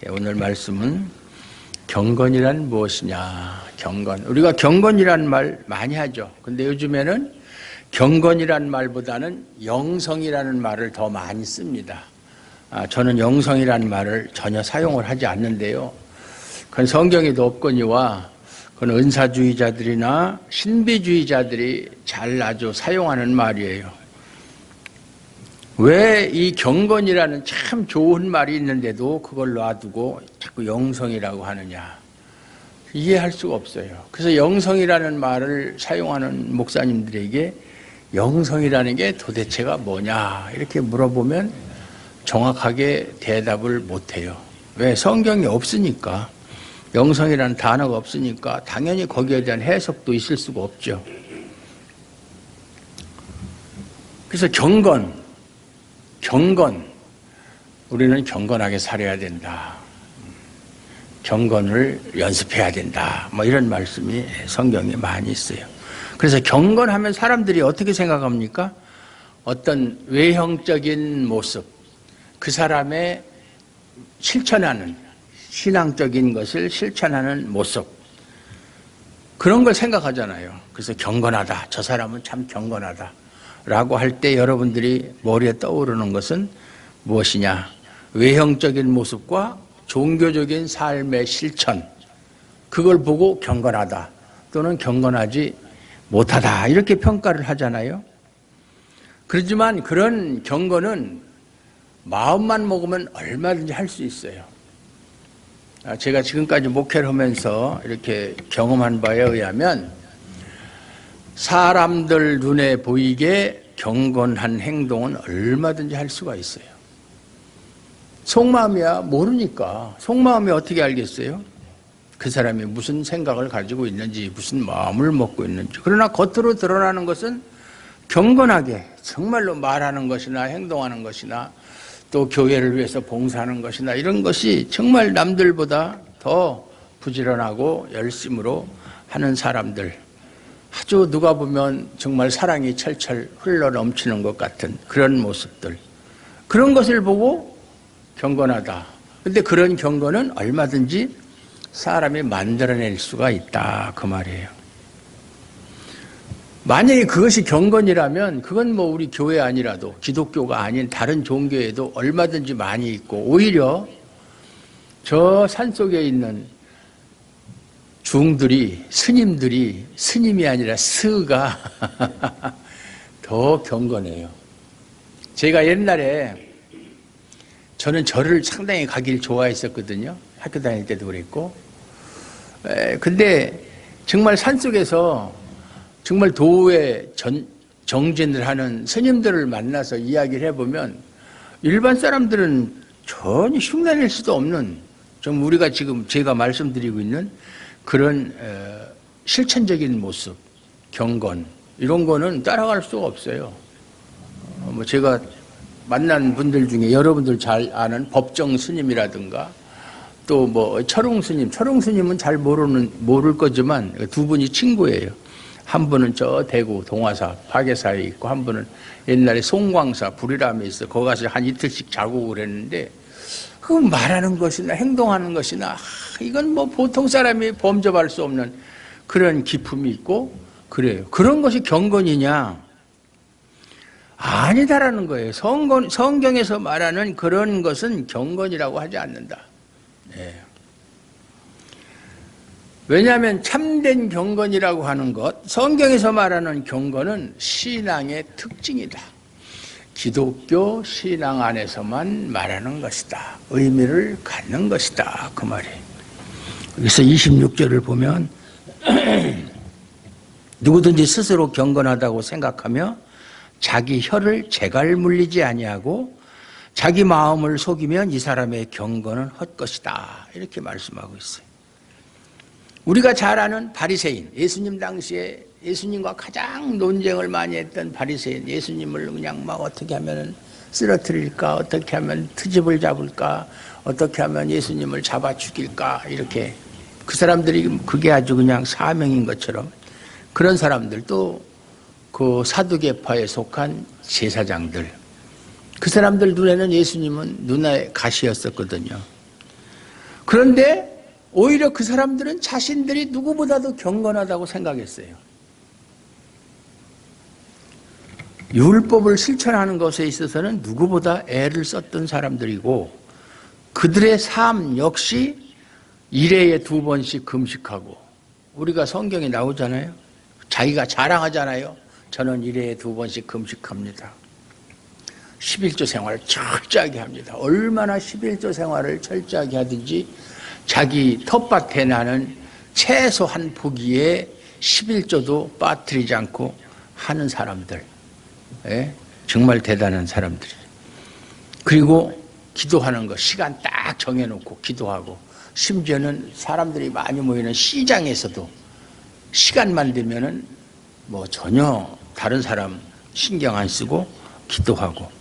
오늘 말씀은 경건이란 무엇이냐. 경건. 우리가 경건이란 말 많이 하죠. 근데 요즘에는 경건이란 말보다는 영성이라는 말을 더 많이 씁니다. 저는 영성이라는 말을 전혀 사용을 하지 않는데요. 그건 성경에도 없거니와 그건 은사주의자들이나 신비주의자들이 잘 아주 사용하는 말이에요. 왜 이 경건이라는 참 좋은 말이 있는데도 그걸 놔두고 자꾸 영성이라고 하느냐. 이해할 수가 없어요. 그래서 영성이라는 말을 사용하는 목사님들에게 영성이라는 게 도대체가 뭐냐 이렇게 물어보면 정확하게 대답을 못해요. 왜? 성경이 없으니까. 영성이라는 단어가 없으니까 당연히 거기에 대한 해석도 있을 수가 없죠. 그래서 경건, 우리는 경건하게 살아야 된다. 경건을 연습해야 된다. 뭐 이런 말씀이 성경에 많이 있어요. 그래서 경건하면 사람들이 어떻게 생각합니까? 어떤 외형적인 모습, 그 사람의 실천하는 신앙적인 것을 실천하는 모습, 그런 걸 생각하잖아요. 그래서 경건하다, 저 사람은 참 경건하다 라고 할 때 여러분들이 머리에 떠오르는 것은 무엇이냐? 외형적인 모습과 종교적인 삶의 실천, 그걸 보고 경건하다 또는 경건하지 못하다 이렇게 평가를 하잖아요. 그렇지만 그런 경건은 마음만 먹으면 얼마든지 할 수 있어요. 제가 지금까지 목회를 하면서 이렇게 경험한 바에 의하면 사람들 눈에 보이게 경건한 행동은 얼마든지 할 수가 있어요. 속마음이야 모르니까. 속마음이 어떻게 알겠어요? 그 사람이 무슨 생각을 가지고 있는지, 무슨 마음을 먹고 있는지. 그러나 겉으로 드러나는 것은 경건하게 정말로 말하는 것이나 행동하는 것이나 또 교회를 위해서 봉사하는 것이나 이런 것이 정말 남들보다 더 부지런하고 열심으로 하는 사람들, 아주 누가 보면 정말 사랑이 철철 흘러 넘치는 것 같은 그런 모습들, 그런 것을 보고 경건하다. 근데 그런 경건은 얼마든지 사람이 만들어낼 수가 있다 그 말이에요. 만약에 그것이 경건이라면 그건 뭐 우리 교회 아니라도 기독교가 아닌 다른 종교에도 얼마든지 많이 있고, 오히려 저 산속에 있는 중들이, 스님들이, 스님이 아니라 스가 더 경건해요. 제가 옛날에 저는 절을 상당히 가길 좋아했었거든요. 학교 다닐 때도 그랬고. 근데 정말 산속에서 정말 도에 정진을 하는 스님들을 만나서 이야기를 해보면 일반 사람들은 전혀 흉내낼 수도 없는, 좀 우리가 지금 제가 말씀드리고 있는 그런 실천적인 모습, 경건, 이런 거는 따라갈 수가 없어요. 뭐 제가 만난 분들 중에 여러분들 잘 아는 법정 스님이라든가 또 뭐 철웅 스님은 잘 모를 거지만 두 분이 친구예요. 한 분은 저 대구 동화사 파계사에 있고, 한 분은 옛날에 송광사 불이람에 있어 거기 가서 한 이틀씩 자고 그랬는데, 그 말하는 것이나 행동하는 것이나 이건 뭐 보통 사람이 범접할 수 없는 그런 기품이 있고 그래요. 그런 것이 경건이냐? 아니다라는 거예요. 성경에서 말하는 그런 것은 경건이라고 하지 않는다. 네. 왜냐하면 참된 경건이라고 하는 것, 성경에서 말하는 경건은 신앙의 특징이다. 기독교 신앙 안에서만 말하는 것이다. 의미를 갖는 것이다. 그 말이에요. 그래서 26절을 보면 누구든지 스스로 경건하다고 생각하며 자기 혀를 재갈 물리지 아니하고 자기 마음을 속이면 이 사람의 경건은 헛것이다. 이렇게 말씀하고 있어요. 우리가 잘 아는 바리새인, 예수님 당시에 예수님과 가장 논쟁을 많이 했던 바리새인, 예수님을 그냥 막 어떻게 하면 쓰러뜨릴까, 어떻게 하면 트집을 잡을까, 어떻게 하면 예수님을 잡아 죽일까, 이렇게 그 사람들이 그게 아주 그냥 사명인 것처럼, 그런 사람들, 또 그 사두개파에 속한 제사장들, 그 사람들 눈에는 예수님은 눈의 가시였었거든요. 그런데 오히려 그 사람들은 자신들이 누구보다도 경건하다고 생각했어요. 율법을 실천하는 것에 있어서는 누구보다 애를 썼던 사람들이고 그들의 삶 역시 일회에 2번씩 금식하고 우리가 성경에 나오잖아요. 자기가 자랑하잖아요. 저는 일회에 2번씩 금식합니다. 11조 생활을 철저하게 합니다. 얼마나 11조 생활을 철저하게 하든지 자기 텃밭에 나는 채소 한 포기에 11조도 빠뜨리지 않고 하는 사람들. 예? 정말 대단한 사람들이에요. 그리고 기도하는 거 시간 딱 정해놓고 기도하고 심지어는 사람들이 많이 모이는 시장에서도 시간만 되면은 뭐 전혀 다른 사람 신경 안 쓰고 기도하고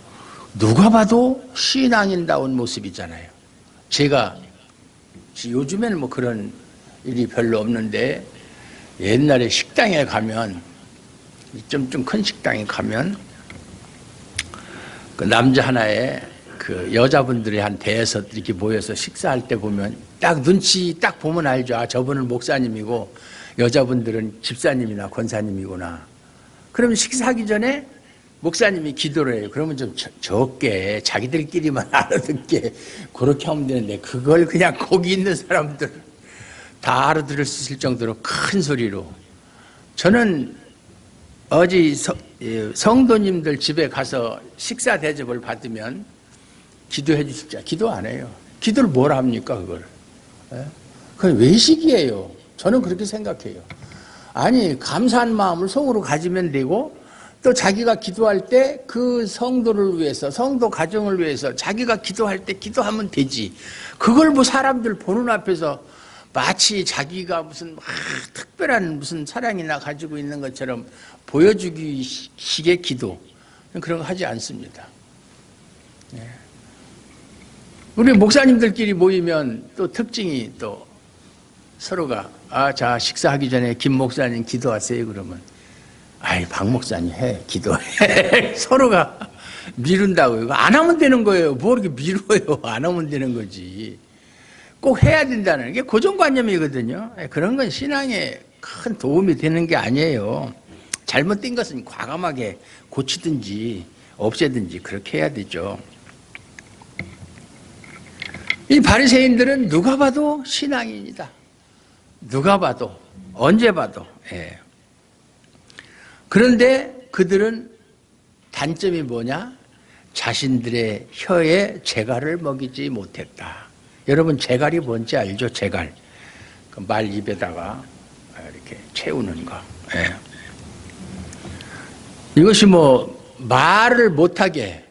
누가 봐도 신앙인다운 모습이잖아요. 제가 요즘에는 뭐 그런 일이 별로 없는데 옛날에 식당에 가면 좀 큰 식당에 가면 그 남자 하나에 그 여자분들이 한 대여섯 이렇게 모여서 식사할 때 보면 딱 눈치 딱 보면 알죠. 아, 저분은 목사님이고 여자분들은 집사님이나 권사님이구나. 그러면 식사하기 전에 목사님이 기도를 해요. 그러면 좀 적게 자기들끼리만 알아듣게 그렇게 하면 되는데 그걸 그냥 거기 있는 사람들 다 알아들을 수 있을 정도로 큰 소리로. 저는 어제 성도님들 집에 가서 식사 대접을 받으면 기도해 주십시오. 기도 안 해요. 기도를 뭘 합니까 그걸. 그건 외식이에요. 저는 그렇게 생각해요. 아니 감사한 마음을 속으로 가지면 되고 또 자기가 기도할 때 그 성도를 위해서 성도 가정을 위해서 자기가 기도할 때 기도하면 되지. 그걸 뭐 사람들 보는 앞에서 마치 자기가 무슨 특별한 무슨 사랑이나 가지고 있는 것처럼 보여주기 식의 기도 그런 거 하지 않습니다. 우리 목사님들끼리 모이면 또 특징이 또 서로가 자 식사하기 전에 김 목사님 기도하세요 그러면 아이 박 목사님 해 기도해 서로가 미룬다고요. 안 하면 되는 거예요. 뭐 이렇게 미뤄요. 안 하면 되는 거지. 꼭 해야 된다는 게 고정관념이거든요. 그런 건 신앙에 큰 도움이 되는 게 아니에요. 잘못된 것은 과감하게 고치든지 없애든지 그렇게 해야 되죠. 이 바리새인들은 누가 봐도 신앙인이다. 누가 봐도 언제 봐도. 예. 그런데 그들은 단점이 뭐냐? 자신들의 혀에 재갈을 먹이지 못했다. 여러분 재갈이 뭔지 알죠? 재갈. 그 말 입에다가 이렇게 채우는 거. 예. 이것이 뭐 말을 못하게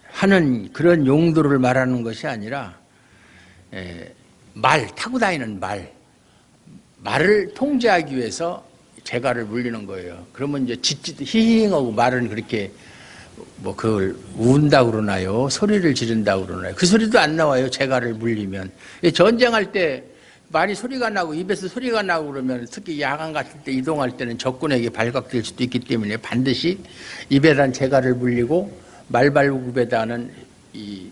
하는 그런 용도를 말하는 것이 아니라 말, 타고 다니는 말을 통제하기 위해서 재갈을 물리는 거예요. 그러면 이제 짖짓 히히하고 말은 그렇게 뭐 그걸 운다고 그러나요? 소리를 지른다고 그러나요? 그 소리도 안 나와요. 재갈을 물리면. 전쟁할 때 말이 소리가 나고 입에서 소리가 나고 그러면 특히 야간 같은 때 이동할 때는 적군에게 발각될 수도 있기 때문에 반드시 입에다 재갈을 물리고 말발굽에다는 이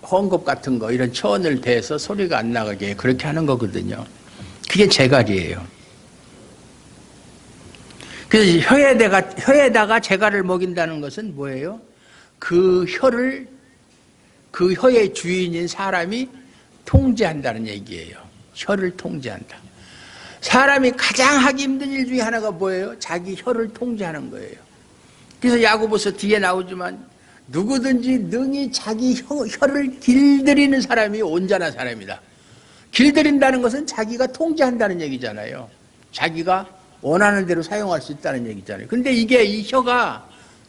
헝겊 같은 거 이런 천을 대서 소리가 안 나가게 그렇게 하는 거거든요. 그게 재갈이에요. 그래서 혀에다가 재갈을 먹인다는 것은 뭐예요? 그 혀의 주인인 사람이 통제한다는 얘기예요. 혀를 통제한다. 사람이 가장 하기 힘든 일 중에 하나가 뭐예요? 자기 혀를 통제하는 거예요. 그래서 야고보서 뒤에 나오지만 누구든지 능히 자기 혀를 길들이는 사람이 온전한 사람이다. 길들인다는 것은 자기가 통제한다는 얘기잖아요. 자기가 원하는 대로 사용할 수 있다는 얘기잖아요. 근데 이게 이 혀가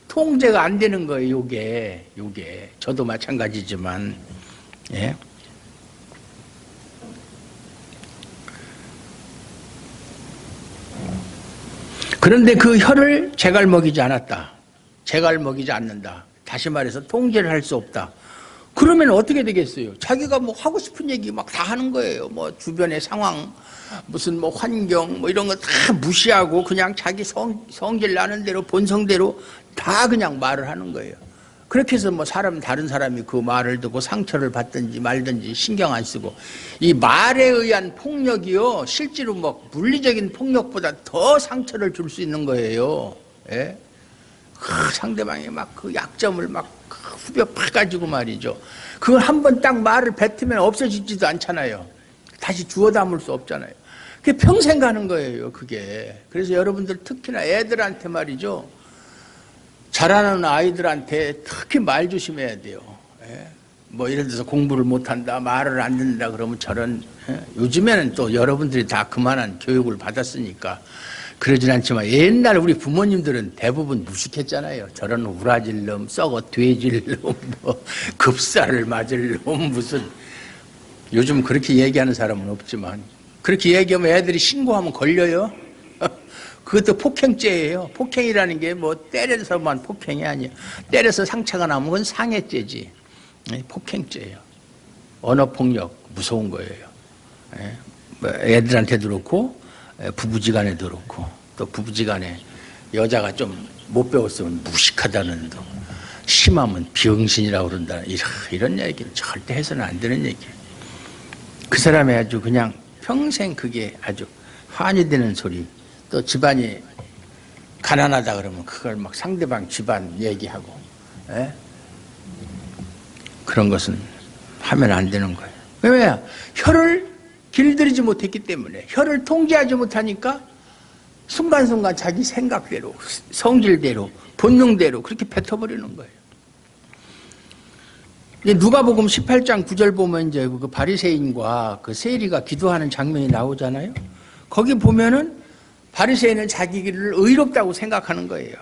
통제가 안 되는 거예요. 요게 저도 마찬가지지만 예. 그런데 그 혀를 재갈 먹이지 않았다. 재갈 먹이지 않는다. 다시 말해서 통제를 할 수 없다. 그러면 어떻게 되겠어요? 자기가 뭐 하고 싶은 얘기 막 다 하는 거예요. 뭐 주변의 상황, 무슨 뭐 환경, 뭐 이런 거 다 무시하고 그냥 자기 성질 나는 대로 본성대로 다 그냥 말을 하는 거예요. 그렇게 해서 뭐 다른 사람이 그 말을 듣고 상처를 받든지 말든지 신경 안 쓰고, 이 말에 의한 폭력이요, 실제로 뭐 물리적인 폭력보다 더 상처를 줄 수 있는 거예요. 예? 상대방이 막 그 약점을 막 후벼 파가지고 말이죠. 그걸 한번 딱 말을 뱉으면 없어지지도 않잖아요. 다시 주워 담을 수 없잖아요. 그게 평생 가는 거예요, 그게. 그래서 여러분들 특히나 애들한테 말이죠. 자라는 아이들한테 특히 말 조심해야 돼요. 예? 뭐 예를 들어서 공부를 못한다, 말을 안 듣는다 그러면 저런, 요즘에는 또 여러분들이 다 그만한 교육을 받았으니까 그러진 않지만 옛날 우리 부모님들은 대부분 무식했잖아요. 저런 우라질 놈, 썩어 돼질 놈, 뭐 급사를 맞을 놈, 무슨. 요즘 그렇게 얘기하는 사람은 없지만 그렇게 얘기하면 애들이 신고하면 걸려요. 그것도 폭행죄예요. 폭행이라는 게 뭐 때려서만 폭행이 아니에요. 때려서 상처가 나면 그건 상해죄지. 폭행죄예요. 언어폭력 무서운 거예요. 뭐 애들한테도 그렇고 부부지간에도 그렇고, 또 부부지간에 여자가 좀 못 배웠으면 무식하다는 둥, 심하면 병신이라고 그런다, 이런 얘기는 절대 해서는 안 되는 얘기예요. 그 사람이 아주 그냥 평생 그게 아주 한이 되는 소리. 또 집안이 가난하다 그러면 그걸 막 상대방 집안 얘기하고, 에? 그런 것은 하면 안 되는 거예요. 왜? 혀를 길들이지 못했기 때문에, 혀를 통제하지 못하니까 순간순간 자기 생각대로, 성질대로, 본능대로 그렇게 뱉어버리는 거예요. 누가복음 18장 9절 보면 이제 그 바리새인과 그 세리가 기도하는 장면이 나오잖아요. 거기 보면은 바리새인은 자기 길을 의롭다고 생각하는 거예요.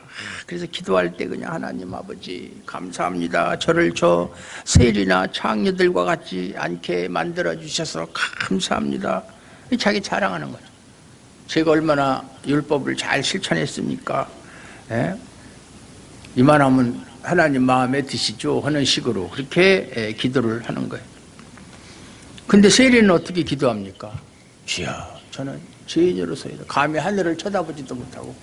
그래서 기도할 때 그냥 하나님 아버지 감사합니다. 저를 저 세리나 창녀들과 같지 않게 만들어 주셔서 감사합니다. 자기 자랑하는 거죠. 제가 얼마나 율법을 잘 실천했습니까? 예? 이만하면 하나님 마음에 드시죠 하는 식으로 그렇게 기도를 하는 거예요. 근데 세리는 어떻게 기도합니까? 주여, 저는 죄인으로서이다. 감히 하늘을 쳐다보지도 못하고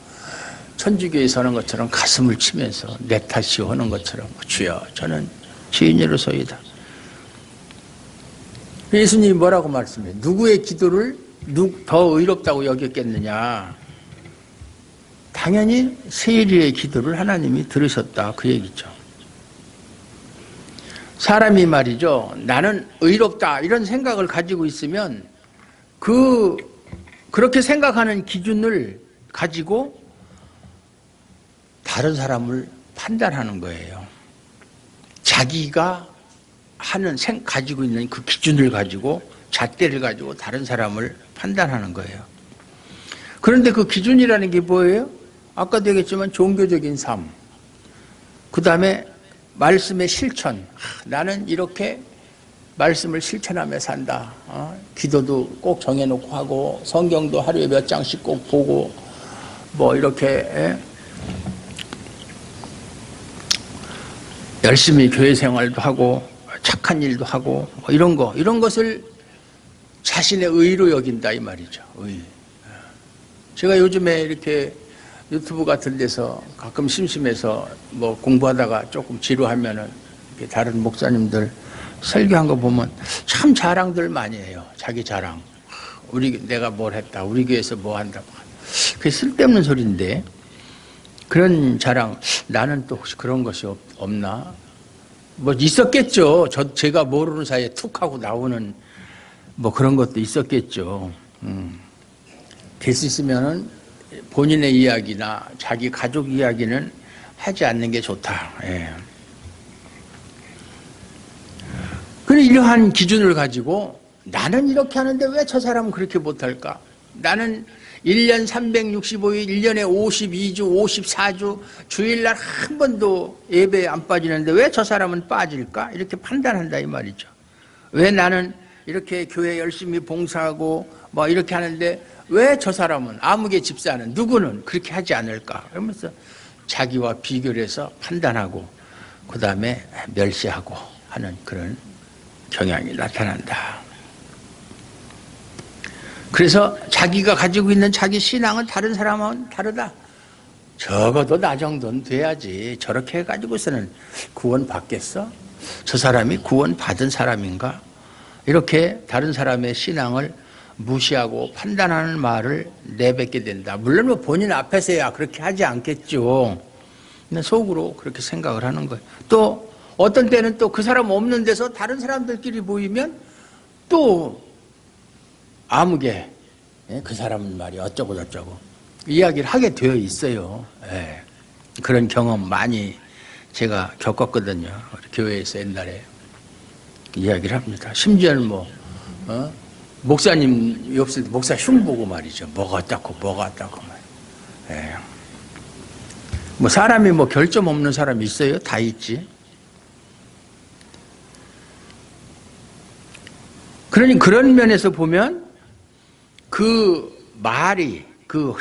천주교에 서는 것처럼 가슴을 치면서 내 탓이오 하는 것처럼, 주여, 저는 죄인으로서이다. 예수님이 뭐라고 말씀해요? 누구의 기도를 더 의롭다고 여겼겠느냐? 당연히 세리의 기도를 하나님이 들으셨다, 그 얘기죠. 사람이 말이죠, 나는 의롭다 이런 생각을 가지고 있으면 그렇게 생각하는 기준을 가지고 다른 사람을 판단하는 거예요. 자기가 가지고 있는 그 기준을 가지고, 잣대를 가지고 다른 사람을 판단하는 거예요. 그런데 그 기준이라는 게 뭐예요? 아까도 얘기했지만 종교적인 삶, 그 다음에 말씀의 실천. 나는 이렇게 말씀을 실천하며 산다. 기도도 꼭 정해놓고 하고, 성경도 하루에 몇 장씩 꼭 보고, 뭐 이렇게 열심히 교회 생활도 하고 착한 일도 하고 뭐 이런 것을 자신의 의로 여긴다, 이 말이죠. 의. 제가 요즘에 이렇게 유튜브 같은 데서 가끔 심심해서 뭐 공부하다가 조금 지루하면은 이렇게 다른 목사님들 설교한 거 보면 참 자랑들 많이 해요. 자기 자랑. 내가 뭘 했다. 우리 교회에서 뭐 한다. 그게 쓸데없는 소리인데, 그런 자랑, 나는 또 혹시 그런 것이 없나? 뭐 있었겠죠. 제가 모르는 사이에 툭 하고 나오는 뭐 그런 것도 있었겠죠. 될 수 있으면은 본인의 이야기나 자기 가족 이야기는 하지 않는 게 좋다. 예. 그런데 이러한 기준을 가지고 나는 이렇게 하는데 왜 저 사람은 그렇게 못할까? 나는 1년 365일, 1년에 52주, 54주, 주일날 한 번도 예배에 안 빠지는데 왜 저 사람은 빠질까? 이렇게 판단한다, 이 말이죠. 왜 나는 이렇게 교회 열심히 봉사하고 뭐 이렇게 하는데 왜 저 사람은, 아무개 집사는, 누구는 그렇게 하지 않을까? 그러면서 자기와 비교를 해서 판단하고 그 다음에 멸시하고 하는 그런 경향이 나타난다. 그래서 자기가 가지고 있는 자기 신앙은 다른 사람은 다르다. 적어도 나 정도는 돼야지. 저렇게 해가지고서는 구원 받겠어? 저 사람이 구원 받은 사람인가? 이렇게 다른 사람의 신앙을 무시하고 판단하는 말을 내뱉게 된다. 물론 뭐 본인 앞에서야 그렇게 하지 않겠죠. 근데 속으로 그렇게 생각을 하는 거예요. 또 어떤 때는 또 그 사람 없는 데서 다른 사람들끼리 모이면 또 아무개 그 사람 말이 어쩌고 저쩌고 이야기를 하게 되어 있어요. 예. 그런 경험 많이 제가 겪었거든요. 우리 교회에서 옛날에 이야기를 합니다. 심지어는 목사님 없을 때 목사 흉 보고 말이죠. 뭐가 어떻고 뭐가 어떻고 말. 예. 뭐 사람이 뭐 결점 없는 사람이 있어요? 다 있지. 그러니 그런 면에서 보면 그 말이 그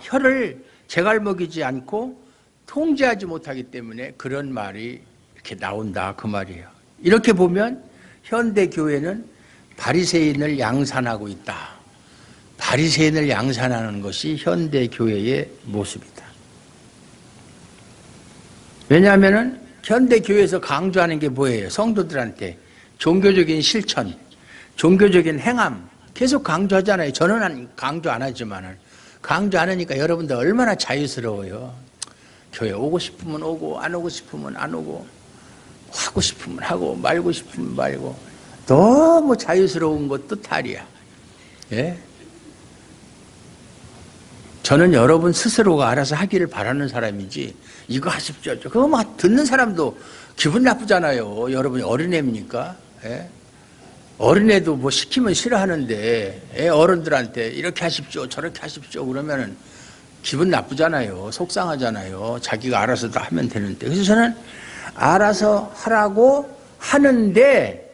혀를 제갈먹이지 않고 통제하지 못하기 때문에 그런 말이 이렇게 나온다 그 말이에요. 이렇게 보면 현대 교회는 바리새인을 양산하고 있다. 바리새인을 양산하는 것이 현대 교회의 모습이다. 왜냐하면 현대 교회에서 강조하는 게 뭐예요? 성도들한테 종교적인 실천, 종교적인 행함 계속 강조하잖아요. 저는 강조 안 하지만은 강조 안 하니까 여러분들 얼마나 자유스러워요. 교회 오고 싶으면 오고 안 오고 싶으면 안 오고 하고 싶으면 하고 말고 싶으면 말고 너무 자유스러운 것도 탈이야. 예? 저는 여러분 스스로가 알아서 하기를 바라는 사람이지 이거 하십시오. 그거 막 듣는 사람도 기분 나쁘잖아요. 여러분이 어린애입니까? 예? 어린애도 뭐 시키면 싫어하는데 어른들한테 이렇게 하십시오 저렇게 하십시오 그러면은 기분 나쁘잖아요. 속상하잖아요. 자기가 알아서 다 하면 되는데. 그래서 저는 알아서 하라고 하는데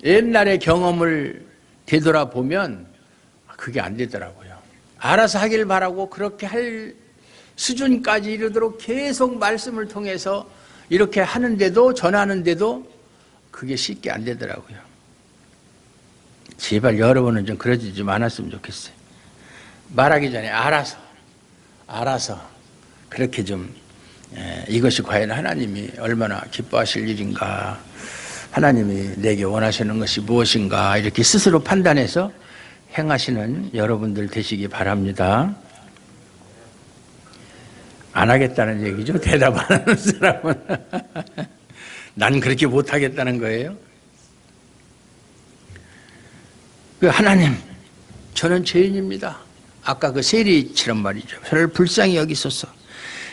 옛날의 경험을 되돌아보면 그게 안 되더라고요. 알아서 하길 바라고 그렇게 할 수준까지 이르도록 계속 말씀을 통해서 이렇게 하는데도 전하는데도 그게 쉽게 안 되더라고요. 제발 여러분은 좀 그러지 좀 않았으면 좋겠어요. 말하기 전에 알아서 그렇게 좀 이것이 과연 하나님이 얼마나 기뻐하실 일인가, 하나님이 내게 원하시는 것이 무엇인가 이렇게 스스로 판단해서 행하시는 여러분들 되시기 바랍니다. 안 하겠다는 얘기죠. 대답 안 하는 사람은 난 그렇게 못하겠다는 거예요. 하나님, 저는 죄인입니다. 아까 그 세리처럼 말이죠. 저를 불쌍히 여기소서.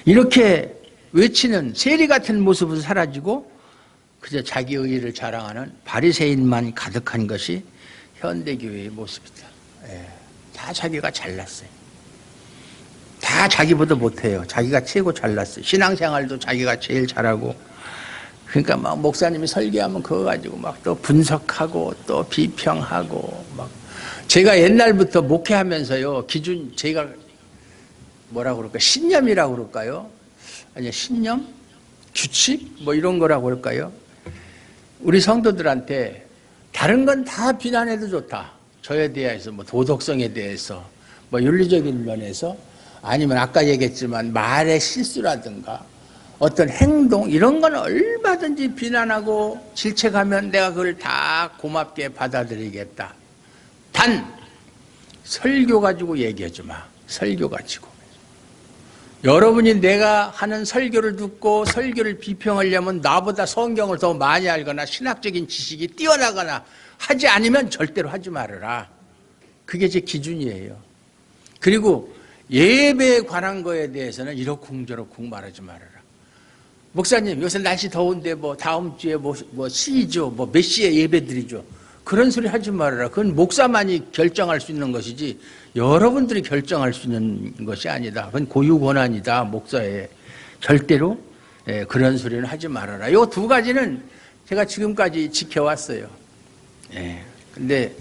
이렇게 외치는 세리 같은 모습은 사라지고 그저 자기 의의를 자랑하는 바리새인만 가득한 것이 현대교회의 모습이다. 예, 다 자기가 잘났어요. 다 자기보다 못해요. 자기가 최고 잘났어요. 신앙생활도 자기가 제일 잘하고. 그러니까 막 목사님이 설교하면 그거 가지고 막 또 분석하고 또 비평하고 막. 제가 옛날부터 목회하면서요, 제가 뭐라고 그럴까? 신념이라고 그럴까요? 아니, 신념? 규칙? 뭐 이런 거라고 그럴까요? 우리 성도들한테 다른 건 다 비난해도 좋다. 저에 대해서, 뭐 도덕성에 대해서, 뭐 윤리적인 면에서, 아니면 아까 얘기했지만 말의 실수라든가 어떤 행동 이런 건 얼마든지 비난하고 질책하면 내가 그걸 다 고맙게 받아들이겠다. 단 설교 가지고 얘기하지 마. 설교 가지고. 여러분이 내가 하는 설교를 듣고 설교를 비평하려면 나보다 성경을 더 많이 알거나 신학적인 지식이 뛰어나거나 하지 않으면 절대로 하지 말아라. 그게 제 기준이에요. 그리고 예배에 관한 거에 대해서는 이러쿵저러쿵 말하지 말아라. 목사님, 요새 날씨 더운데 뭐 다음 주에 뭐 시죠, 뭐 몇 시에 예배 드리죠. 그런 소리 하지 말아라. 그건 목사만이 결정할 수 있는 것이지 여러분들이 결정할 수 있는 것이 아니다. 그건 고유 권한이다. 목사의. 절대로 그런 소리는 하지 말아라. 이 두 가지는 제가 지금까지 지켜왔어요. 근데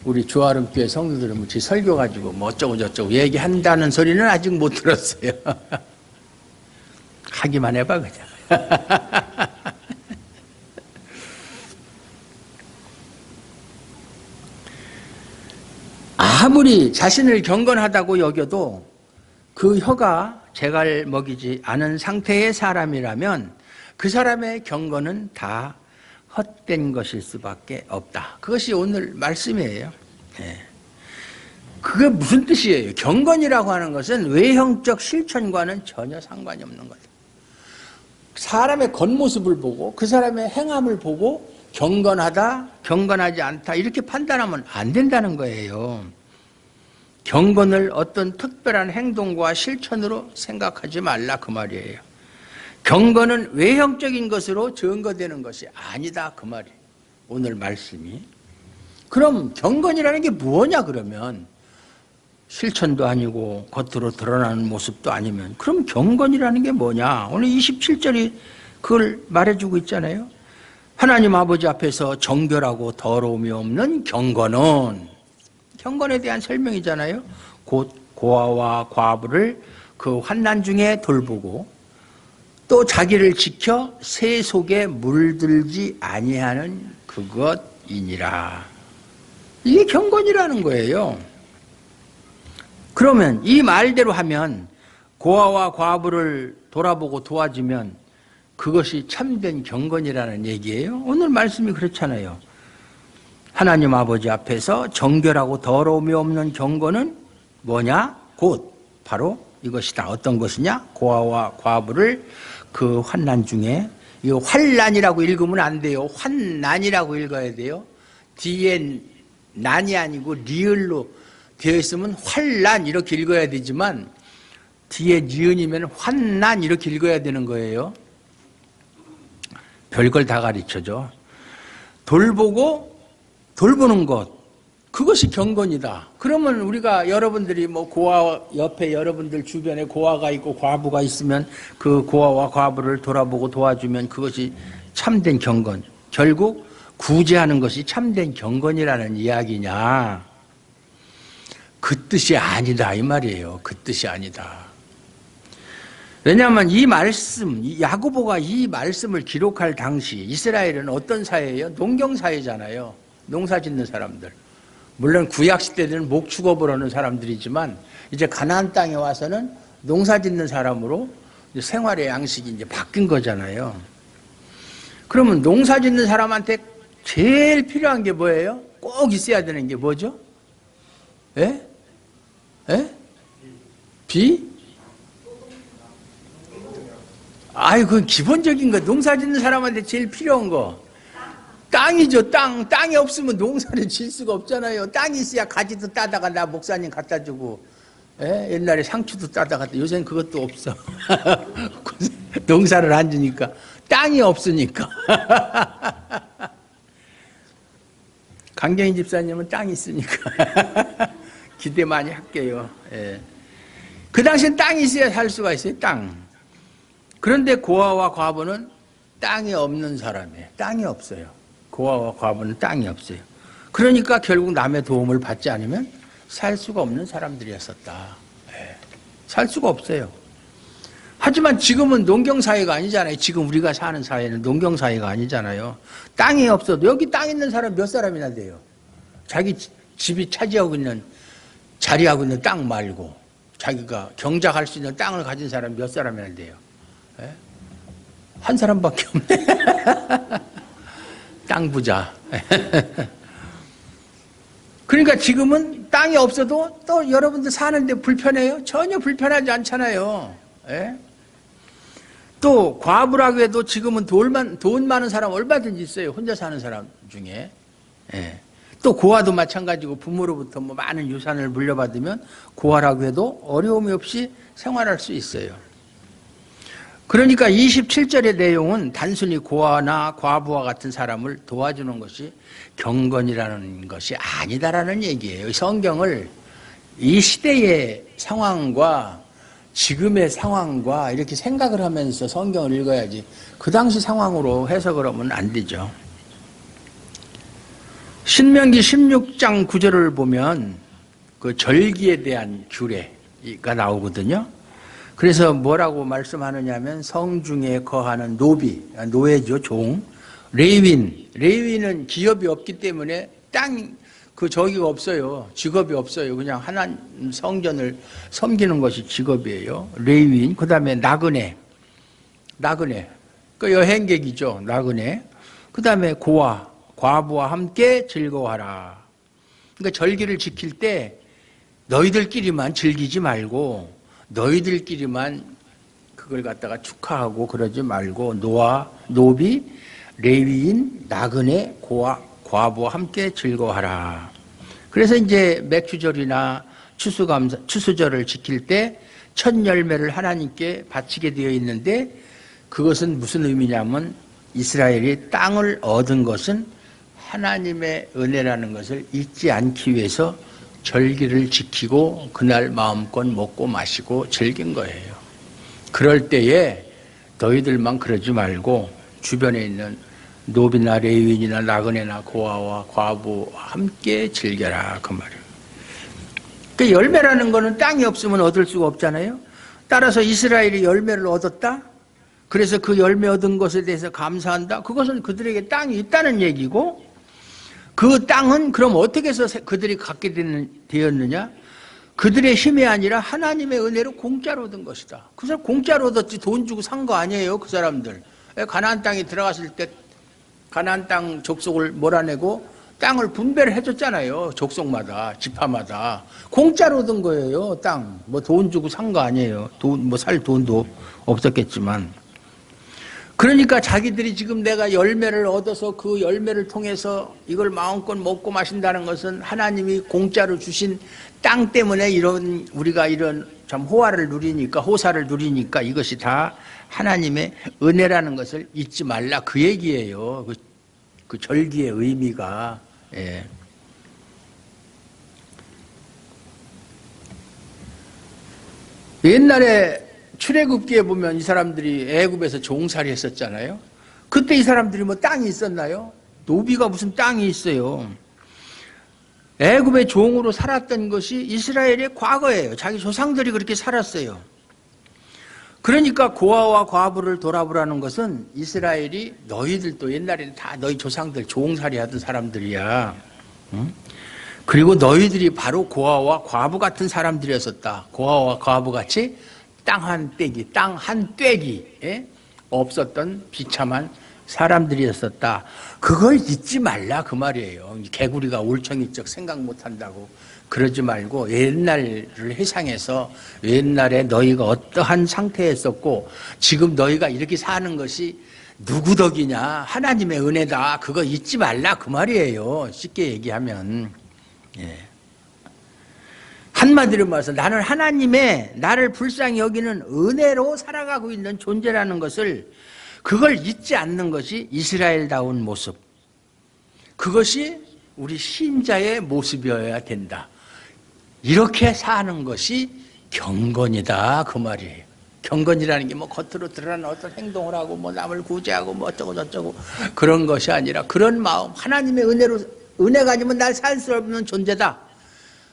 우리 조아름교회 성도들은 뭐 제 설교 가지고 뭐 어쩌고 저쩌고 얘기한다는 소리는 아직 못 들었어요. 하기만 해봐 그냥. 아무리 자신을 경건하다고 여겨도 그 혀가 제갈 먹이지 않은 상태의 사람이라면 그 사람의 경건은 다 헛된 것일 수밖에 없다. 그것이 오늘 말씀이에요. 그게 무슨 뜻이에요? 경건이라고 하는 것은 외형적 실천과는 전혀 상관이 없는 거다. 사람의 겉모습을 보고 그 사람의 행함을 보고 경건하다, 경건하지 않다 이렇게 판단하면 안 된다는 거예요. 경건을 어떤 특별한 행동과 실천으로 생각하지 말라 그 말이에요. 경건은 외형적인 것으로 증거되는 것이 아니다 그 말이에요. 오늘 말씀이. 그럼 경건이라는 게 뭐냐 그러면 실천도 아니고 겉으로 드러나는 모습도 아니면 그럼 경건이라는 게 뭐냐. 오늘 27절이 그걸 말해주고 있잖아요. 하나님 아버지 앞에서 정결하고 더러움이 없는 경건은, 경건에 대한 설명이잖아요. 곧 고아와 과부를 그 환난 중에 돌보고 또 자기를 지켜 새 속에 물들지 아니하는 그것이니라. 이게 경건이라는 거예요. 그러면 이 말대로 하면 고아와 과부를 돌아보고 도와주면 그것이 참된 경건이라는 얘기예요. 오늘 말씀이 그렇잖아요. 하나님 아버지 앞에서 정결하고 더러움이 없는 경건은 뭐냐? 곧 바로 이것이다. 어떤 것이냐? 고아와 과부를 그 환난 중에, 이거 환난이라고 읽으면 안 돼요. 환난이라고 읽어야 돼요. 뒤에 난이 아니고 리을로 되어 있으면 환난 이렇게 읽어야 되지만 뒤에 니은이면 환난 이렇게 읽어야 되는 거예요. 별걸 다 가르쳐줘. 돌보는 것, 그것이 경건이다. 그러면 우리가 여러분들이 뭐 고아 옆에 여러분들 주변에 고아가 있고 과부가 있으면 그 고아와 과부를 돌아보고 도와주면 그것이 참된 경건. 결국 구제하는 것이 참된 경건이라는 이야기냐? 그 뜻이 아니다 이 말이에요. 그 뜻이 아니다. 왜냐하면 이 말씀, 야고보가 이 말씀을 기록할 당시 이스라엘은 어떤 사회예요? 농경 사회잖아요. 농사 짓는 사람들. 물론 구약 시대에는 목축업을 하는 사람들이지만 이제 가나안 땅에 와서는 농사 짓는 사람으로 생활의 양식이 이제 바뀐 거잖아요. 그러면 농사 짓는 사람한테 제일 필요한 게 뭐예요? 꼭 있어야 되는 게 뭐죠? 예? 예? 비? 아유, 그 기본적인 거, 농사 짓는 사람한테 제일 필요한 거. 땅이죠, 땅. 땅이 없으면 농사를 질 수가 없잖아요. 땅이 있어야 가지도 따다가 나 목사님 갖다 주고, 예? 옛날에 상추도 따다가, 요새는 그것도 없어. 농사를 안 지니까. 땅이 없으니까. 강경희 집사님은 땅이 있으니까. 기대 많이 할게요. 예. 그 당시엔 땅이 있어야 살 수가 있어요, 땅. 그런데 고아와 과부는 땅이 없는 사람이에요. 땅이 없어요. 고아와 과부는 땅이 없어요. 그러니까 결국 남의 도움을 받지 않으면 살 수가 없는 사람들이었었다. 네. 살 수가 없어요. 하지만 지금은 농경사회가 아니잖아요. 지금 우리가 사는 사회는 농경사회가 아니잖아요. 땅이 없어도 여기 땅 있는 사람 몇 사람이나 돼요. 자기 집이 차지하고 있는, 자리하고 있는 땅 말고 자기가 경작할 수 있는 땅을 가진 사람 몇 사람이나 돼요. 네? 한 사람밖에 없네. 땅 부자. 그러니까 지금은 땅이 없어도 또 여러분들 사는데 불편해요? 전혀 불편하지 않잖아요. 예? 또 과부라고 해도 지금은 돈 많은 사람 얼마든지 있어요. 혼자 사는 사람 중에. 예. 또 고아도 마찬가지고 부모로부터 뭐 많은 유산을 물려받으면 고아라고 해도 어려움이 없이 생활할 수 있어요. 그러니까 27절의 내용은 단순히 고아나 과부와 같은 사람을 도와주는 것이 경건이라는 것이 아니다라는 얘기예요. 성경을 이 시대의 상황과 지금의 상황과 이렇게 생각을 하면서 성경을 읽어야지 그 당시 상황으로 해석을 하면 안 되죠. 신명기 16장 9절을 보면 그 절기에 대한 규례가 나오거든요. 그래서 뭐라고 말씀하느냐면 성중에 거하는 노비, 노예죠, 종, 레위인은 기업이 없기 때문에 그 저기가 없어요. 직업이 없어요. 그냥 하나님 성전을 섬기는 것이 직업이에요. 레위인, 그 다음에 나그네, 그 여행객이죠. 나그네. 그 다음에 고아, 과부와 함께 즐거워하라. 그러니까 절기를 지킬 때 너희들끼리만 즐기지 말고 너희들끼리만 그걸 갖다가 축하하고 그러지 말고 노비, 레위인, 나그네, 고아, 과부와 함께 즐거워하라. 그래서 이제 맥주절이나 추수절을 지킬 때 첫 열매를 하나님께 바치게 되어 있는데 그것은 무슨 의미냐면 이스라엘이 땅을 얻은 것은 하나님의 은혜라는 것을 잊지 않기 위해서 절기를 지키고 그날 마음껏 먹고 마시고 즐긴 거예요. 그럴 때에 너희들만 그러지 말고 주변에 있는 노비나 레위인이나 나그네나 고아와 과부와 함께 즐겨라 그 말이에요. 그 열매라는 거는 땅이 없으면 얻을 수가 없잖아요. 따라서 이스라엘이 열매를 얻었다. 그래서 그 열매 얻은 것에 대해서 감사한다. 그것은 그들에게 땅이 있다는 얘기고 그 땅은 그럼 어떻게 해서 그들이 갖게 되었느냐? 그들의 힘이 아니라 하나님의 은혜로 공짜로 얻은 것이다. 그 사람 공짜로 얻었지 돈 주고 산 거 아니에요. 그 사람들. 가나안 땅에 들어갔을 때 가나안 땅 족속을 몰아내고 땅을 분배를 해줬잖아요. 족속마다, 지파마다. 공짜로 얻은 거예요, 땅. 뭐 돈 주고 산 거 아니에요. 뭐 살 돈도 없었겠지만. 그러니까 자기들이 지금 내가 열매를 얻어서 그 열매를 통해서 이걸 마음껏 먹고 마신다는 것은 하나님이 공짜로 주신 땅 때문에 우리가 이런 참 호사를 누리니까 이것이 다 하나님의 은혜라는 것을 잊지 말라 그 얘기예요. 그 절기의 의미가. 예. 옛날에 출애굽기에 보면 이 사람들이 애굽에서 종살이 했었잖아요. 그때 이 사람들이 뭐 땅이 있었나요? 노비가 무슨 땅이 있어요. 애굽의 종으로 살았던 것이 이스라엘의 과거예요. 자기 조상들이 그렇게 살았어요. 그러니까 고아와 과부를 돌아보라는 것은 이스라엘이 너희들도 옛날에는 다 너희 조상들 종살이 하던 사람들이야. 응? 그리고 너희들이 바로 고아와 과부 같은 사람들이었었다. 고아와 과부같이 땅 한 떼기 없었던 비참한 사람들이었었다. 그걸 잊지 말라 그 말이에요. 개구리가 올챙이적 생각 못한다고 그러지 말고 옛날을 회상해서 옛날에 너희가 어떠한 상태였었고 지금 너희가 이렇게 사는 것이 누구 덕이냐 하나님의 은혜다. 그거 잊지 말라 그 말이에요. 쉽게 얘기하면. 예. 한마디로 말해서 나는 하나님의 나를 불쌍히 여기는 은혜로 살아가고 있는 존재라는 것을 그걸 잊지 않는 것이 이스라엘다운 모습. 그것이 우리 신자의 모습이어야 된다. 이렇게 사는 것이 경건이다 그 말이에요. 경건이라는 게 뭐 겉으로 드러나는 어떤 행동을 하고 뭐 남을 구제하고 뭐 어쩌고 저쩌고 그런 것이 아니라 그런 마음 하나님의 은혜가 아니면 날 살 수 없는 존재다.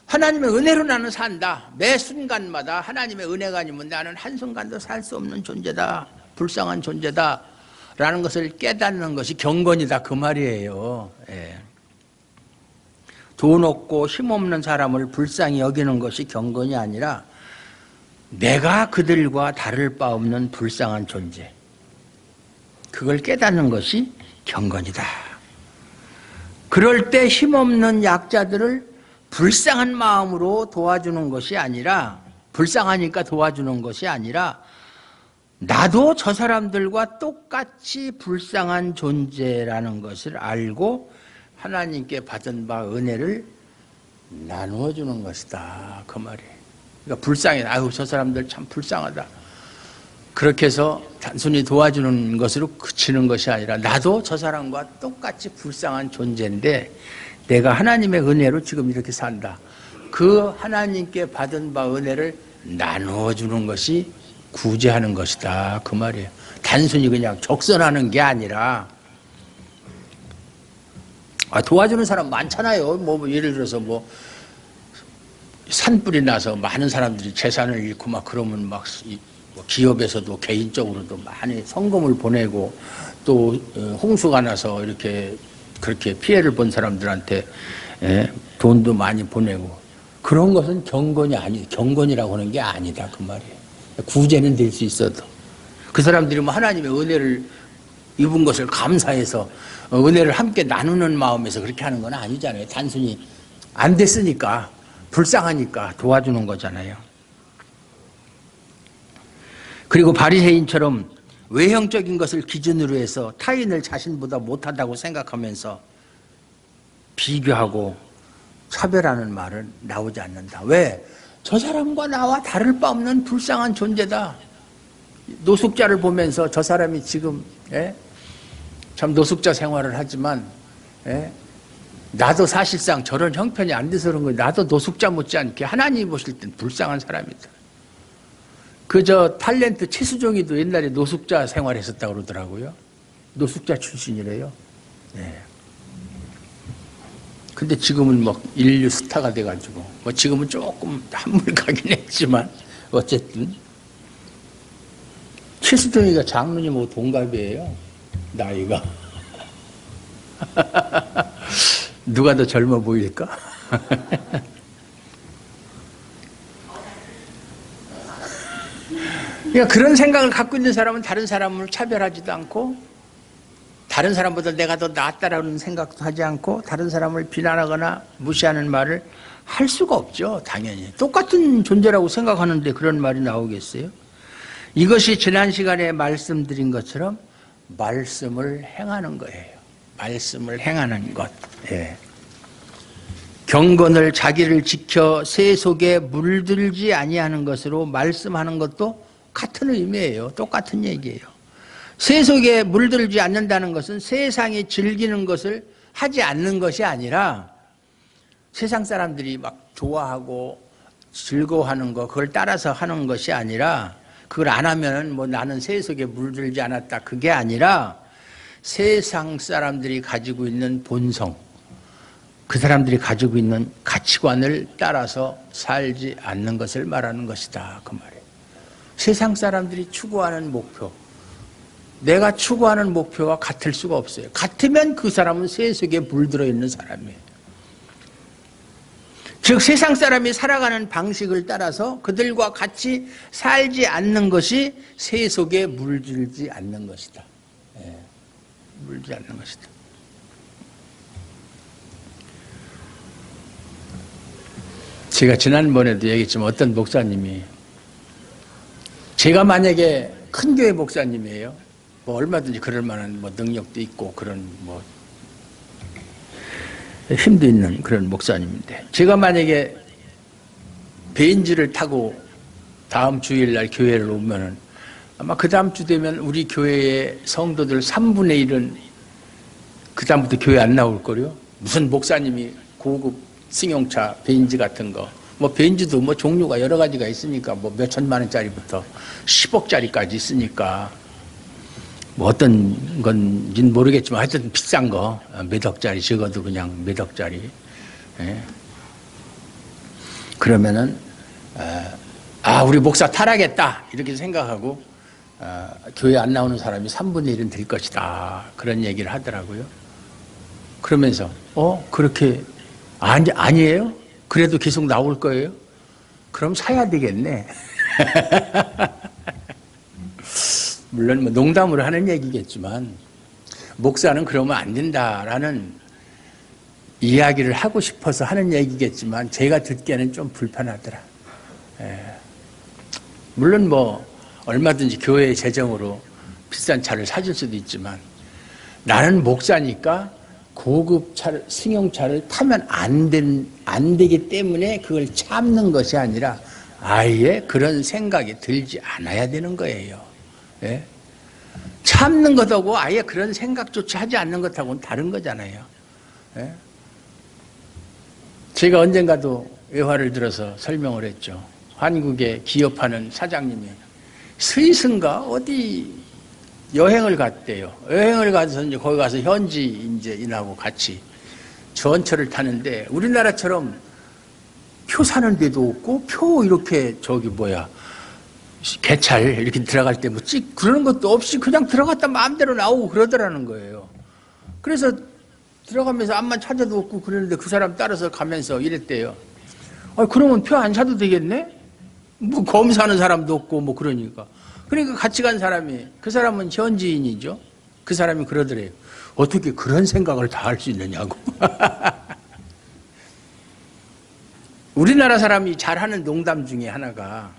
하나님의 은혜로 나는 산다. 매 순간마다 하나님의 은혜가 아니면 나는 한순간도 살 수 없는 존재다. 불쌍한 존재다. 라는 것을 깨닫는 것이 경건이다. 그 말이에요. 예. 돈 없고 힘없는 사람을 불쌍히 여기는 것이 경건이 아니라 내가 그들과 다를 바 없는 불쌍한 존재. 그걸 깨닫는 것이 경건이다. 그럴 때 힘없는 약자들을 불쌍한 마음으로 도와주는 것이 아니라 불쌍하니까 도와주는 것이 아니라 나도 저 사람들과 똑같이 불쌍한 존재라는 것을 알고 하나님께 받은 바 은혜를 나누어 주는 것이다 그 말이에요. 그러니까 불쌍해. 아유 저 사람들 참 불쌍하다. 그렇게 해서 단순히 도와주는 것으로 그치는 것이 아니라 나도 저 사람과 똑같이 불쌍한 존재인데 내가 하나님의 은혜로 지금 이렇게 산다. 그 하나님께 받은 바 은혜를 나누어 주는 것이 구제하는 것이다 그 말이에요. 단순히 그냥 적선하는 게 아니라 도와주는 사람 많잖아요. 뭐 예를 들어서 뭐 산불이 나서 많은 사람들이 재산을 잃고 막 그러면 막 기업에서도 개인적으로도 많이 성금을 보내고 또 홍수가 나서 이렇게 그렇게 피해를 본 사람들한테 돈도 많이 보내고 그런 것은 경건이라고 하는 게 아니다 그 말이에요. 구제는 될 수 있어도 그 사람들이 뭐 하나님의 은혜를 입은 것을 감사해서 은혜를 함께 나누는 마음에서 그렇게 하는 건 아니잖아요. 단순히 안 됐으니까 불쌍하니까 도와주는 거잖아요. 그리고 바리새인처럼 외형적인 것을 기준으로 해서 타인을 자신보다 못하다고 생각하면서 비교하고 차별하는 말은 나오지 않는다. 왜? 저 사람과 나와 다를 바 없는 불쌍한 존재다. 노숙자를 보면서 저 사람이 지금 참 노숙자 생활을 하지만 나도 사실상 저런 형편이 안 돼서 그런 거예요. 나도 노숙자 못지않게 하나님이 보실 땐 불쌍한 사람이다. 그저 탤런트 최수종이도 옛날에 노숙자 생활했었다고 그러더라고요. 노숙자 출신이래요. 근데 지금은 뭐 인류 스타가 돼가지고 뭐 지금은 조금 한물 가긴 했지만 어쨌든 최수종이가 장로님하고 동갑이에요. 나이가. 누가 더 젊어 보일까? 그러니까 그런 생각을 갖고 있는 사람은 다른 사람을 차별하지도 않고 다른 사람보다 내가 더 낫다라는 생각도 하지 않고 다른 사람을 비난하거나 무시하는 말을 할 수가 없죠. 당연히. 똑같은 존재라고 생각하는데 그런 말이 나오겠어요? 이것이 지난 시간에 말씀드린 것처럼 말씀을 행하는 거예요. 말씀을 행하는 것. 경건을 자기를 지켜 새 속에 물들지 아니하는 것으로 말씀하는 것도 같은 의미예요. 똑같은 얘기예요. 새 속에 물들지 않는다는 것은 세상이 즐기는 것을 하지 않는 것이 아니라 세상 사람들이 막 좋아하고 즐거워하는 거 그걸 따라서 하는 것이 아니라 그걸 안 하면 뭐 나는 새 속에 물들지 않았다 그게 아니라 세상 사람들이 가지고 있는 본성 그 사람들이 가지고 있는 가치관을 따라서 살지 않는 것을 말하는 것이다 그 말이에요. 세상 사람들이 추구하는 목표 내가 추구하는 목표가 같을 수가 없어요. 같으면 그 사람은 새 속에 물들어 있는 사람이에요. 즉 세상 사람이 살아가는 방식을 따라서 그들과 같이 살지 않는 것이 새 속에 물들지 않는 것이다. 물들지 않는 것이다. 제가 지난번에도 얘기했지만 어떤 목사님이 제가 만약에 큰 교회 목사님이에요. 뭐 얼마든지 그럴 만한 뭐 능력도 있고 그런 뭐 힘도 있는 그런 목사님인데 제가 만약에 베인지를 타고 다음 주일날 교회를 오면은 아마 그 다음 주 되면 우리 교회의 성도들 3분의 1은 그 다음부터 교회 안 나올 거요. 무슨 목사님이 고급 승용차 베인지 같은 거 뭐 베인지도 뭐 종류가 여러 가지가 있으니까 뭐 몇 천만 원짜리부터 10억짜리까지 있으니까 뭐 어떤 건지는 모르겠지만 하여튼 비싼 거 몇 억짜리 적어도 그냥 몇 억짜리 그러면은 우리 목사 타락했다 이렇게 생각하고 교회 안 나오는 사람이 3분의 1은 될 것이다 그런 얘기를 하더라고요. 그러면서 그렇게 아니에요? 그래도 계속 나올 거예요? 그럼 사야 되겠네. 물론 뭐 농담으로 하는 얘기겠지만 목사는 그러면 안 된다라는 이야기를 하고 싶어서 하는 얘기겠지만 제가 듣기에는 좀 불편하더라. 물론 뭐 얼마든지 교회의 재정으로 비싼 차를 사줄 수도 있지만 나는 목사니까 고급 차를 승용차를 타면 안 되기 때문에 그걸 참는 것이 아니라 아예 그런 생각이 들지 않아야 되는 거예요. 참는 것하고 아예 그런 생각조차 하지 않는 것하고는 다른 거잖아요. 제가 언젠가도 외화를 들어서 설명을 했죠. 한국에 기업하는 사장님이 스위스인가 어디 여행을 갔대요. 여행을 가서 이제 거기 가서 현지인하고 같이 전철을 타는데 우리나라처럼 표 사는 데도 없고 표 이렇게 개찰 이렇게 들어갈 때 뭐 그러는 것도 없이 그냥 들어갔다 마음대로 나오고 그러더라는 거예요. 그래서 들어가면서 암만 찾아도 없고 그러는데 그 사람 따라서 가면서 이랬대요. 그러면 표 안 사도 되겠네? 뭐 검사하는 사람도 없고 뭐 그러니까. 그러니까 같이 간 사람이, 그 사람은 현지인이죠. 그 사람이 그러더래요. 어떻게 그런 생각을 다 할 수 있느냐고. 우리나라 사람이 잘하는 농담 중에 하나가,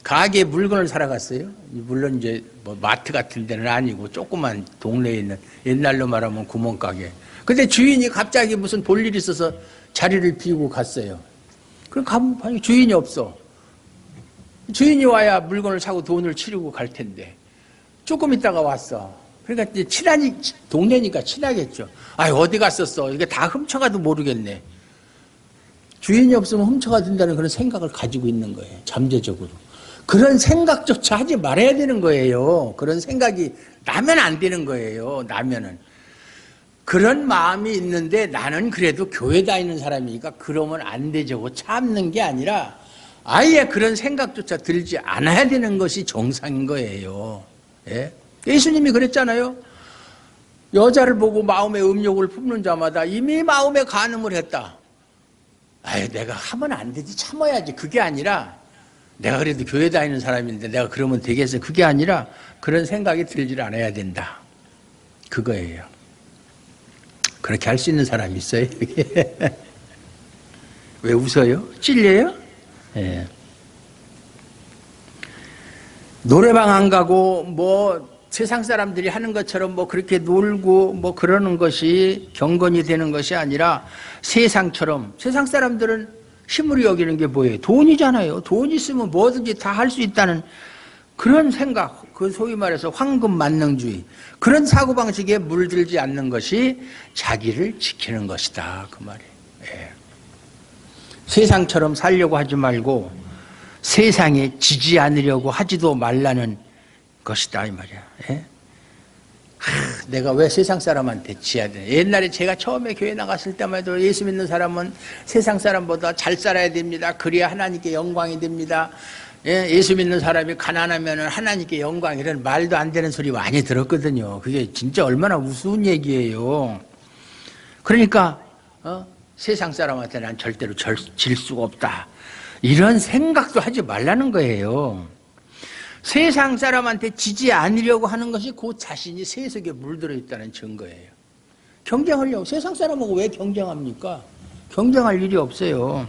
가게에 물건을 사러 갔어요. 물론 이제 뭐 마트 같은 데는 아니고 조그만 동네에 있는, 옛날로 말하면 구멍가게. 근데 주인이 갑자기 무슨 볼 일이 있어서 자리를 비우고 갔어요. 그럼 가면 주인이 없어. 주인이 와야 물건을 사고 돈을 치르고 갈 텐데. 조금 있다가 왔어. 그러니까 이제 동네니까 친하겠죠. 어디 갔었어? 이게 다 훔쳐가도 모르겠네. 주인이 없으면 훔쳐가 된다는 그런 생각을 가지고 있는 거예요. 잠재적으로. 그런 생각조차 하지 말아야 되는 거예요. 그런 생각이 나면 안 되는 거예요. 나면은. 그런 마음이 있는데 나는 그래도 교회 다니는 사람이니까 그러면 안 되죠. 참는 게 아니라 아예 그런 생각조차 들지 않아야 되는 것이 정상인 거예요. 예? 예수님이 그랬잖아요. 여자를 보고 마음의 음욕을 품는 자마다 이미 마음에 간음을 했다. 내가 하면 안 되지, 참아야지. 그게 아니라 내가 그래도 교회 다니는 사람인데 내가 그러면 되겠어. 그게 아니라 그런 생각이 들질 않아야 된다. 그거예요. 그렇게 할 수 있는 사람이 있어요? 왜 웃어요? 찔려요? 예. 노래방 안 가고 뭐 세상 사람들이 하는 것처럼 뭐 그렇게 놀고 뭐 그러는 것이 경건이 되는 것이 아니라 세상처럼, 세상 사람들은 힘으로 여기는 게 뭐예요? 돈이잖아요. 돈 있으면 뭐든지 다 할 수 있다는 그런 생각, 그 소위 말해서 황금만능주의, 그런 사고방식에 물들지 않는 것이 자기를 지키는 것이다. 그 말이에요. 예. 세상처럼 살려고 하지 말고 세상에 지지 않으려고 하지도 말라는 것이다. 이 말이야. 예? 내가 왜 세상 사람한테 지어야 되나. 옛날에 제가 처음에 교회 나갔을 때만 해도 예수 믿는 사람은 세상 사람보다 잘 살아야 됩니다. 그래야 하나님께 영광이 됩니다. 예수 믿는 사람이 가난하면 하나님께 영광, 이런 말도 안 되는 소리 많이 들었거든요. 그게 진짜 얼마나 우스운 얘기예요. 그러니까 세상 사람한테 난 절대로 질 수가 없다. 이런 생각도 하지 말라는 거예요. 세상 사람한테 지지 않으려고 하는 것이 그 자신이 세속에 물들어 있다는 증거예요. 경쟁하려고. 세상 사람하고 왜 경쟁합니까? 경쟁할 일이 없어요.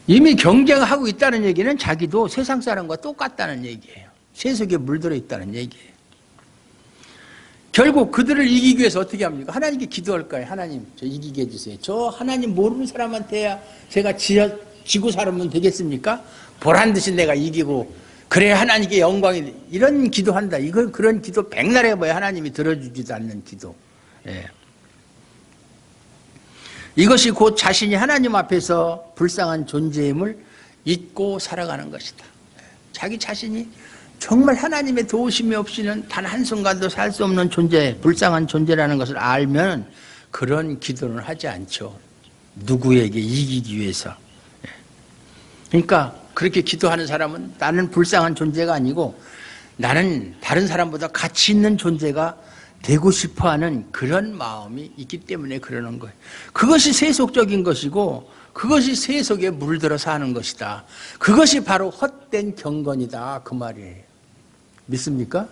이미 경쟁하고 있다는 얘기는 자기도 세상 사람과 똑같다는 얘기예요. 세속에 물들어 있다는 얘기예요. 결국 그들을 이기기 위해서 어떻게 합니까? 하나님께 기도할 거예요. 하나님, 저 이기게 해주세요. 저 하나님 모르는 사람한테야 제가 지고 살면 되겠습니까? 보란 듯이 내가 이기고 그래야 하나님께 영광이, 이런 기도한다. 이건 그런 기도 백날 해봐야 하나님이 들어주지도 않는 기도. 예. 이것이 곧 자신이 하나님 앞에서 불쌍한 존재임을 잊고 살아가는 것이다. 자기 자신이 정말 하나님의 도우심이 없이는 단 한순간도 살 수 없는 존재, 불쌍한 존재라는 것을 알면 그런 기도는 하지 않죠. 누구에게 이기기 위해서. 그러니까 그렇게 기도하는 사람은 나는 불쌍한 존재가 아니고 나는 다른 사람보다 가치 있는 존재가 되고 싶어하는 그런 마음이 있기 때문에 그러는 거예요. 그것이 세속적인 것이고 그것이 세속에 물들어 사는 것이다. 그것이 바로 헛된 경건이다. 그 말이에요. 믿습니까?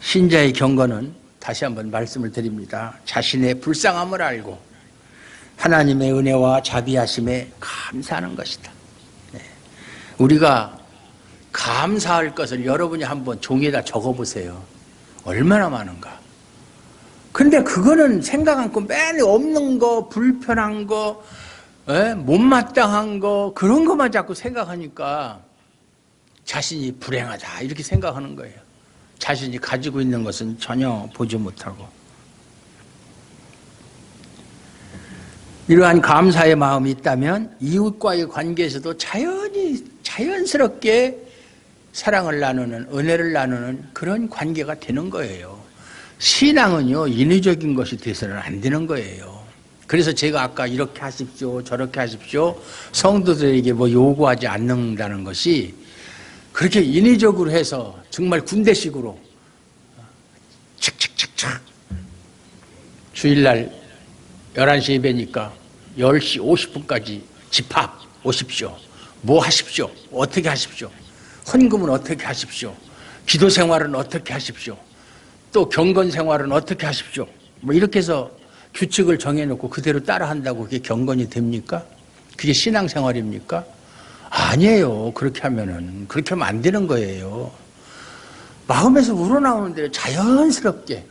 신자의 경건은 다시 한번 말씀을 드립니다. 자신의 불쌍함을 알고 하나님의 은혜와 자비하심에 감사하는 것이다. 우리가 감사할 것을 여러분이 한번 종이에다 적어보세요. 얼마나 많은가. 근데 그거는 생각 않고 맨 없는 거, 불편한 거, 못마땅한 거, 그런 것만 자꾸 생각하니까 자신이 불행하다 이렇게 생각하는 거예요. 자신이 가지고 있는 것은 전혀 보지 못하고. 이러한 감사의 마음이 있다면 이웃과의 관계에서도 자연스럽게 사랑을 나누는, 은혜를 나누는 그런 관계가 되는 거예요. 신앙은요, 인위적인 것이 돼서는 안 되는 거예요. 그래서 제가 아까 이렇게 하십시오, 저렇게 하십시오, 성도들에게 뭐 요구하지 않는다는 것이 그렇게 인위적으로 해서 정말 군대식으로 착 주일날 11시 예배니까 10시 50분까지 집합 오십시오. 뭐 하십시오. 어떻게 하십시오. 헌금은 어떻게 하십시오. 기도 생활은 어떻게 하십시오. 또 경건 생활은 어떻게 하십시오. 뭐 이렇게 해서 규칙을 정해놓고 그대로 따라한다고 그게 경건이 됩니까? 그게 신앙생활입니까? 아니에요. 그렇게 하면 안 되는 거예요. 마음에서 우러나오는 대로 자연스럽게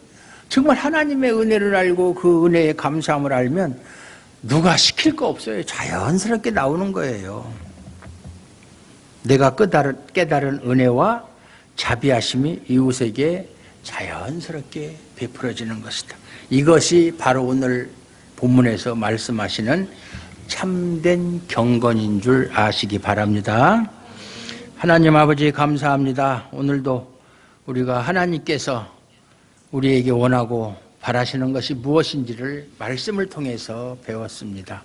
정말 하나님의 은혜를 알고 그 은혜의 감사함을 알면 누가 시킬 거 없어요. 자연스럽게 나오는 거예요. 내가 깨달은 은혜와 자비하심이 이웃에게 자연스럽게 베풀어지는 것이다. 이것이 바로 오늘 본문에서 말씀하시는 참된 경건인 줄 아시기 바랍니다. 하나님 아버지 감사합니다. 오늘도 우리가 하나님께서 우리에게 원하고 바라시는 것이 무엇인지를 말씀을 통해서 배웠습니다.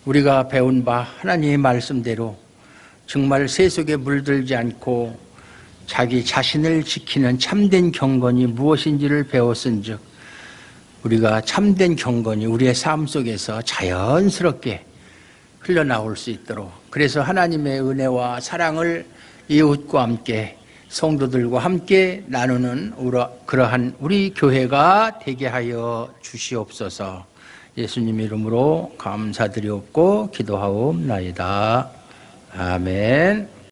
우리가 배운 바 하나님의 말씀대로 정말 세속에 물들지 않고 자기 자신을 지키는 참된 경건이 무엇인지를 배웠은즉 우리가 참된 경건이 우리의 삶 속에서 자연스럽게 흘러나올 수 있도록, 그래서 하나님의 은혜와 사랑을 이웃과 함께 성도들과 함께 나누는 그러한 우리 교회가 되게 하여 주시옵소서. 예수님 이름으로 감사드리옵고 기도하옵나이다. 아멘.